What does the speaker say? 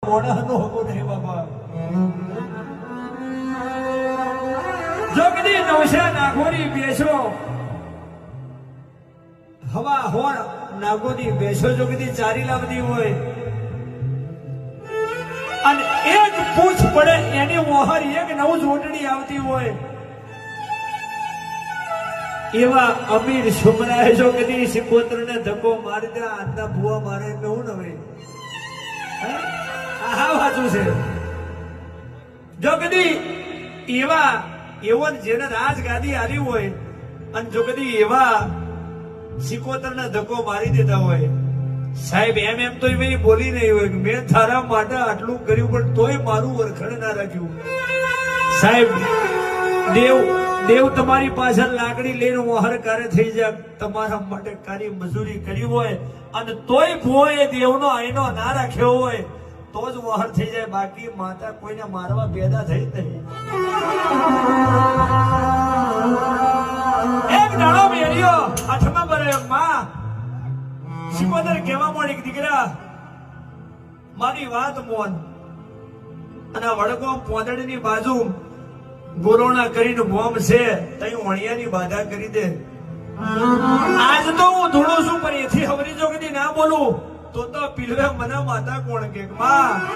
મોઢાનો હકો નહીં બાપા. જોગની નવશા નાગોરી બેસો હવા હોર નાગોની બેસો જોગની ચારી લાવતી હોય અને એક પૂછ પડે એની મોહર એક નવું જોડણી આવતી હોય એવા અમીર સુમરાય જોગની સિકોતરને ધક્કો મારી દે. આજના ભુવા મારે કહું ને હવે આ વાંચું છે જોગની એવા એવો જેને રાજગાદી હારી હોય અને જો કદી એવા સિકોતરને ધક્કો મારી દેતા હોય સાહેબ એમ તો એ બોલી નહીં હોય કે મેં તારા માટે આટલું કર્યું પણ તોય મારું વરખણ ના રાખ્યું. સાહેબ દેવ તમારી પાછળ લાકડી લઈને વહાર કાર્ય થઈ જાય તમારા માટે કાર્ય મજૂરી કરી હોય અને તોય ભોએ દેવનો આઈનો ના રાખ્યો હોય તો જ વહાર થઈ જાય. બાકી માતા કોઈને મારવા પેદા થઈ નહીં. એક દાડો મેર્યો આઠમા બરે માં સિકોતર કહેવા માંડી દીકરા મારી વાત મોન અને વડકો પોદડીની બાજુ ગોરોણા કરીને બોમ્બ છે તઈ વણિયાની બાધા કરી દે. આજ તો હું ધૂળો છું પણ એથી હવરી જો કદી ના બોલું તો પીલવે મને માતા કોણ કે માં